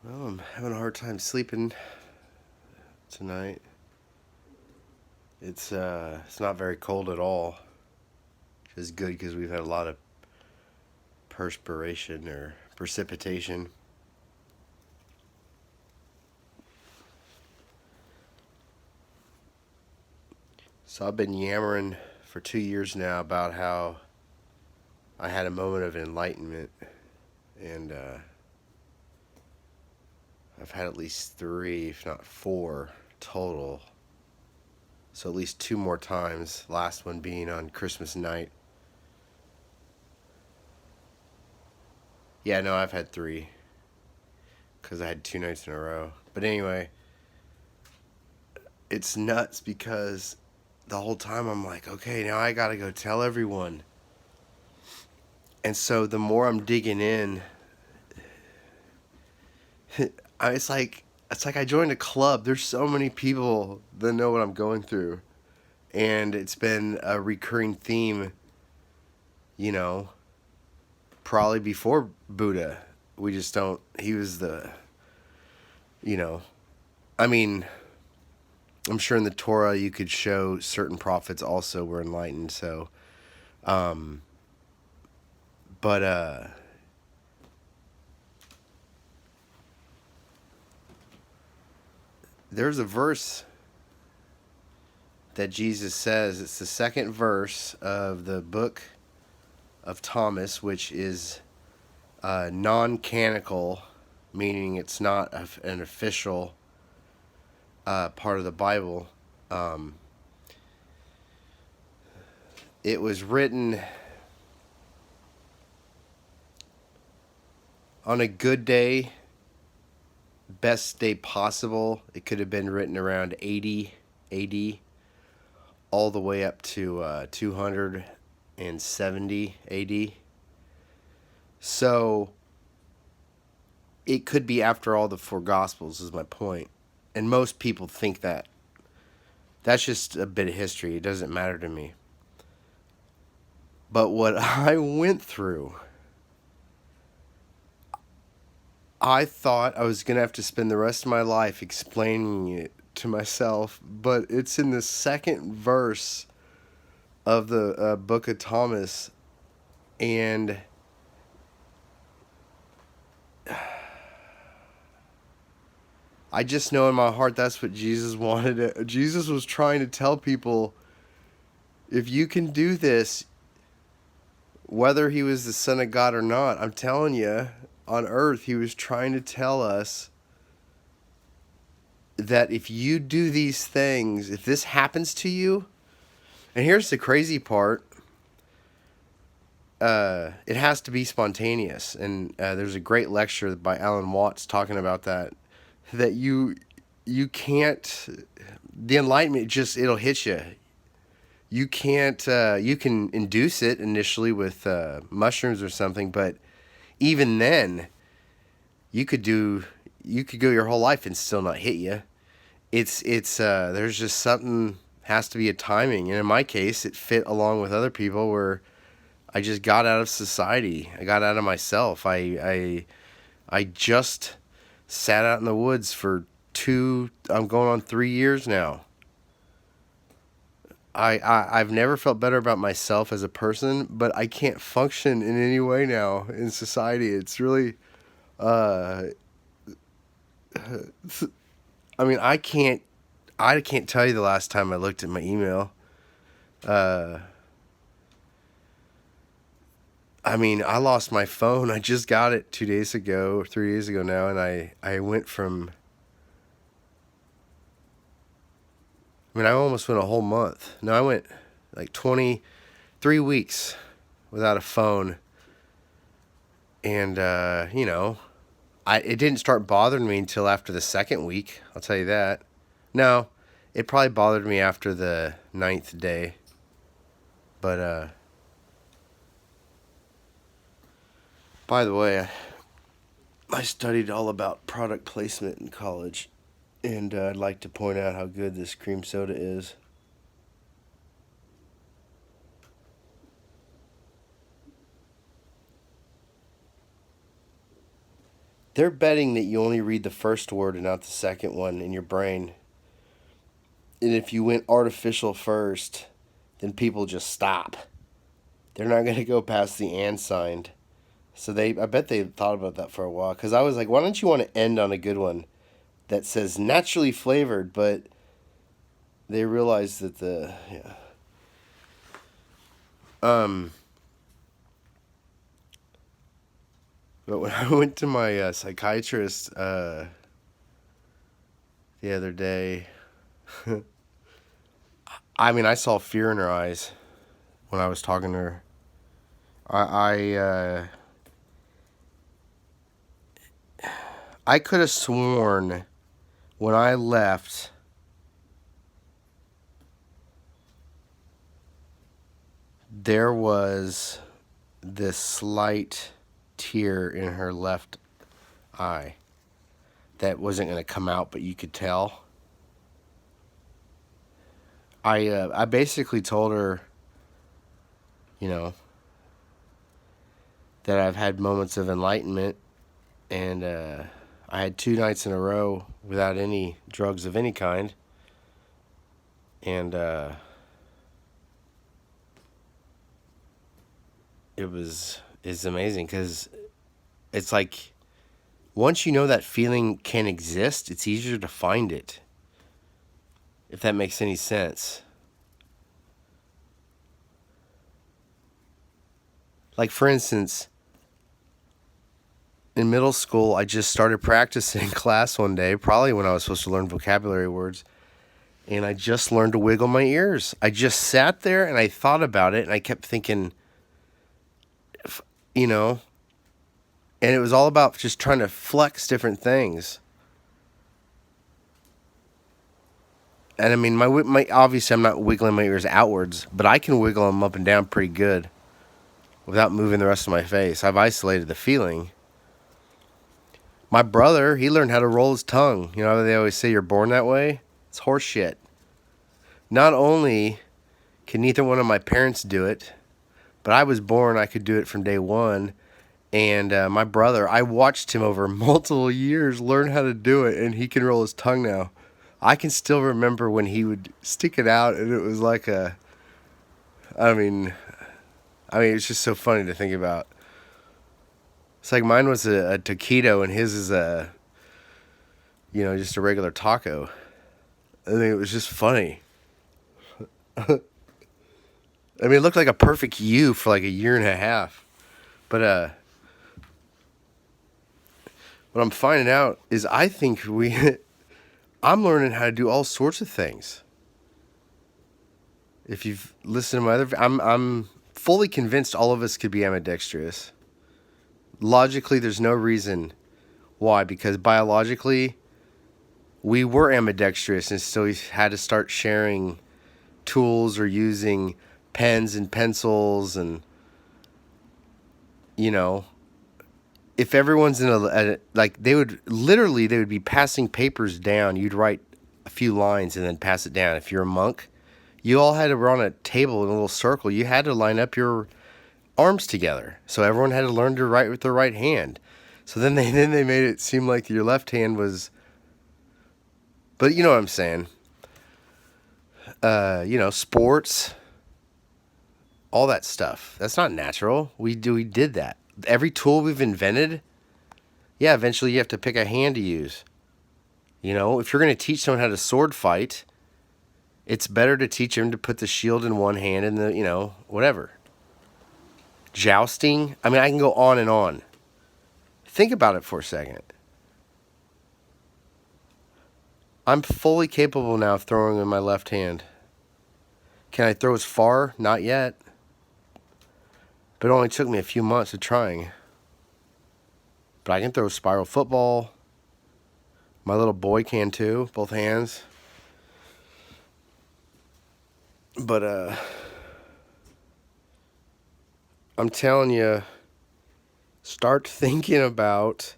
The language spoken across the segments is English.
Well, I'm having a hard time sleeping tonight. It's not very cold at all, which is good because we've had a lot of perspiration or precipitation. So I've been yammering for 2 years now about how I had a moment of enlightenment, and I've had at least 3, if not 4, total. So at least 2 more times. Last one being on Christmas night. Yeah, no, I've had 3 because I had 2 nights in a row. But anyway, it's nuts because the whole time I'm like, okay, now I gotta go tell everyone. And so the more I'm digging in, it's like I joined a club. There's so many people that know what I'm going through, and it's been a recurring theme. You know, probably before Buddha, we just don't. He was the, you know, I mean, I'm sure in the Torah you could show certain prophets also were enlightened. So, um, but there's a verse that Jesus says. It's the second verse of the book of Thomas, which is non-canonical, meaning it's not an official part of the Bible. Um, it was written on a good day, best day possible. It could have been written around 80 AD, all the way up to 270 AD. So it could be after all the 4 Gospels, is my point. And most people think that. That's just a bit of history. It doesn't matter to me. But what I went through, I thought I was going to have to spend the rest of my life explaining it to myself. But it's in the second verse of the book of Thomas. And I just know in my heart that's what Jesus wanted. Jesus was trying to tell people, if you can do this, whether he was the Son of God or not, I'm telling you, on earth, he was trying to tell us that if you do these things, if this happens to you, and here's the crazy part, it has to be spontaneous. And there's a great lecture by Alan Watts talking about that you can't, the enlightenment just, it'll hit you. You can't, you can induce it initially with mushrooms or something, but even then, you could go your whole life and still not hit you. It's there's just something, has to be a timing, and in my case, it fit along with other people where I just got out of society. I got out of myself. I just sat out in the woods for I'm going on 3 years now. I've never felt better about myself as a person, but I can't function in any way now in society. It's really, uh, I mean, I can't tell you the last time I looked at my email. Uh, I mean, I lost my phone. I just got it 2 days ago or 3 days ago now, and I went from, I mean, I almost went a whole month. No, I went like 23 weeks without a phone. And, it didn't start bothering me until after the second week. I'll tell you that. No, it probably bothered me after the 9th day. But, by the way, I studied all about product placement in college. And I'd like to point out how good this cream soda is. They're betting that you only read the first word and not the second one in your brain. And if you went artificial first, then people just stop. They're not going to go past the and sign. So I bet they thought about that for a while. Because I was like, why don't you want to end on a good one that says naturally flavored, but they realized that but when I went to my psychiatrist the other day, I mean, I saw fear in her eyes when I was talking to her. I could have sworn when I left there was this slight tear in her left eye that wasn't going to come out, but you could tell. I basically told her, you know, that I've had moments of enlightenment, and I had 2 nights in a row without any drugs of any kind, and it's amazing because it's like once you know that feeling can exist, it's easier to find it. If that makes any sense. Like, for instance, in middle school, I just started practicing class one day, probably when I was supposed to learn vocabulary words, and I just learned to wiggle my ears. I just sat there and I thought about it, and I kept thinking, you know, and it was all about just trying to flex different things. And I mean, my obviously I'm not wiggling my ears outwards, but I can wiggle them up and down pretty good without moving the rest of my face. I've isolated the feeling. My brother, he learned how to roll his tongue. You know how they always say you're born that way? It's horse shit. Not only can neither one of my parents do it, but I was born, I could do it from day one. And my brother, I watched him over multiple years learn how to do it, and he can roll his tongue now. I can still remember when he would stick it out, and it was like I mean, it's just so funny to think about. It's like mine was a taquito, and his is just a regular taco. I think it was just funny. I mean, it looked like a perfect U for like a year and a half. But what I'm finding out is I think I'm learning how to do all sorts of things. If you've listened to my other, I'm fully convinced all of us could be ambidextrous. Logically, there's no reason why, because biologically, we were ambidextrous, and so we had to start sharing tools or using pens and pencils, and if everyone's in they would be passing papers down. You'd write a few lines and then pass it down. If you're a monk, you all had to run a table in a little circle. You had to line up your arms together. So everyone had to learn to write with their right hand. So then they made it seem like your left hand was, but you know what I'm saying. Sports, all that stuff. That's not natural. We did that. Every tool we've invented, eventually you have to pick a hand to use. If you're going to teach someone how to sword fight, it's better to teach them to put the shield in one hand and the, whatever. Jousting. I mean, I can go on and on. Think about it for a second. I'm fully capable now of throwing with my left hand. Can I throw as far? Not yet. But it only took me a few months of trying. But I can throw spiral football. My little boy can too, both hands. But I'm telling you, start thinking about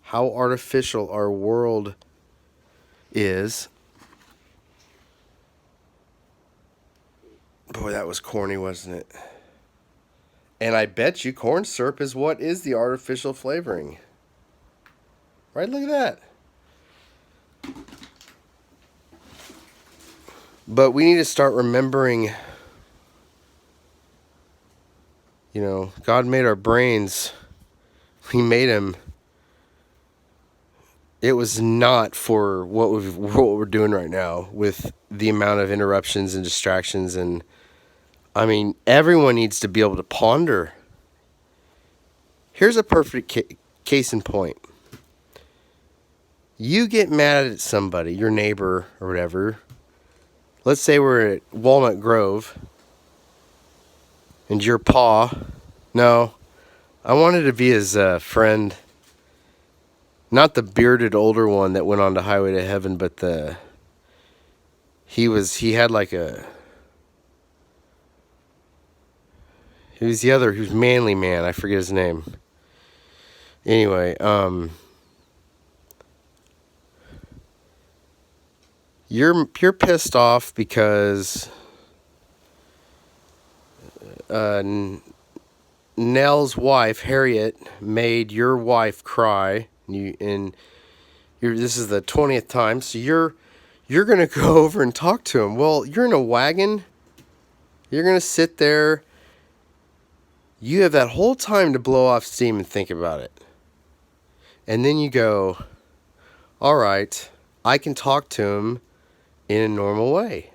how artificial our world is. Boy, that was corny, wasn't it? And I bet you corn syrup is what is the artificial flavoring. Right? Look at that. But we need to start remembering, God made our brains. He made them. It was not for what we're doing right now with the amount of interruptions and distractions. And I mean, everyone needs to be able to ponder. Here's a perfect case in point. You get mad at somebody, your neighbor or whatever. Let's say we're at Walnut Grove and your pa. No, I wanted to be his friend. Not the bearded older one that went on to Highway to Heaven, but he was the manly man. I forget his name. Anyway, you're pissed off because Nell's wife, Harriet, made your wife cry. This is the 20th time, so you're gonna go over and talk to him. Well, you're in a wagon. You're gonna sit there. You have that whole time to blow off steam and think about it. And then you go, all right, I can talk to him in a normal way.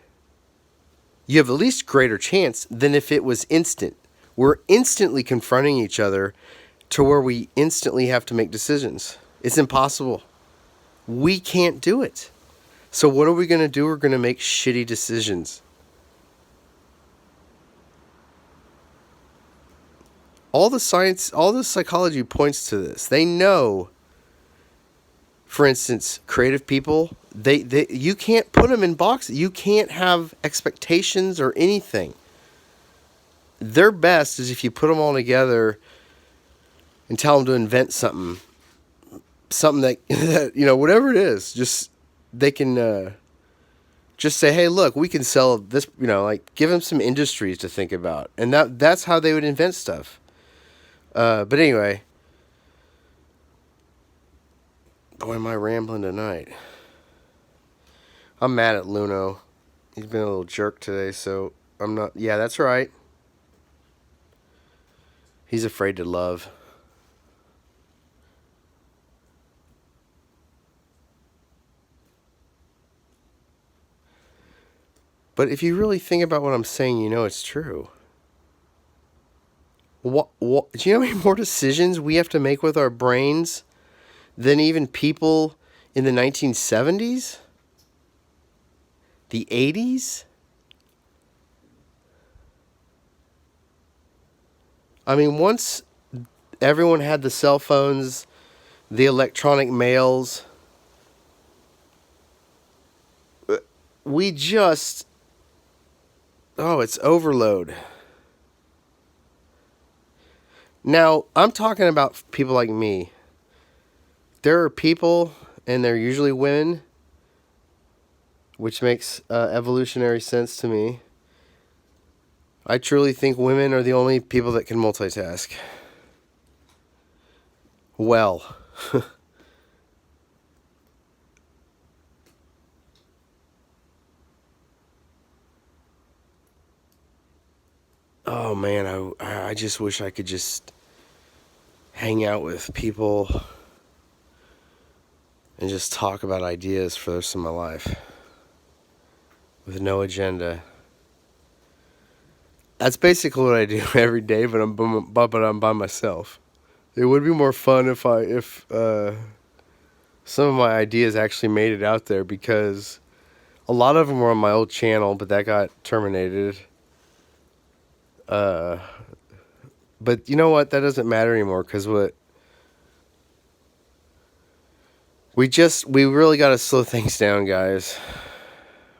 You have at least greater chance than if it was instant. We're instantly confronting each other to where we instantly have to make decisions. It's impossible. We can't do it. So what are we going to do? We're going to make shitty decisions. All the science, all the psychology points to this. They know, for instance, creative people, you can't put them in boxes. You can't have expectations or anything. Their best is if you put them all together and tell them to invent something that whatever it is, just they can just say, hey, look, we can sell this, like give them some industries to think about. And that's how they would invent stuff. But anyway, boy, am I rambling tonight. I'm mad at Luno. He's been a little jerk today, so I'm not. Yeah, that's right. He's afraid to love. But if you really think about what I'm saying, it's true. What? Do you know how many more decisions we have to make with our brains than even people in the 1970s? The 80s? I mean, once everyone had the cell phones, the electronic mails, it's overload. Now, I'm talking about people like me. There are people, and they're usually women, which makes evolutionary sense to me. I truly think women are the only people that can multitask. Well. Oh man, I just wish I could just hang out with people and just talk about ideas for the rest of my life with no agenda. That's basically what I do every day, but I'm by myself. It would be more fun if some of my ideas actually made it out there, because a lot of them were on my old channel, but that got terminated. But you know what? That doesn't matter anymore, because we really got to slow things down, guys.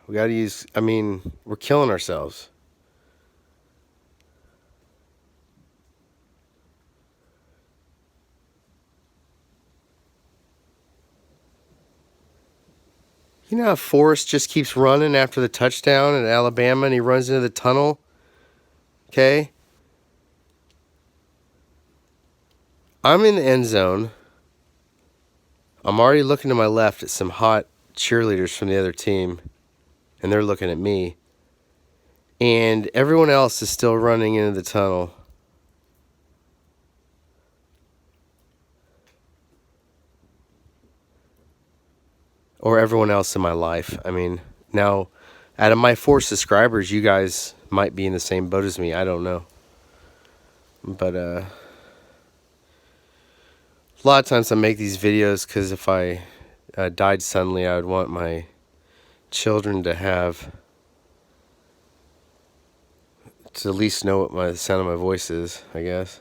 We got to we're killing ourselves. You know how Forrest just keeps running after the touchdown in Alabama and he runs into the tunnel? Okay? I'm in the end zone. I'm already looking to my left at some hot cheerleaders from the other team, and they're looking at me. And everyone else is still running into the tunnel. Or everyone else in my life. I mean, now, out of my 4 subscribers, you guys might be in the same boat as me. I don't know. But, a lot of times I make these videos because if I died suddenly, I would want my children to at least know what the sound of my voice is, I guess.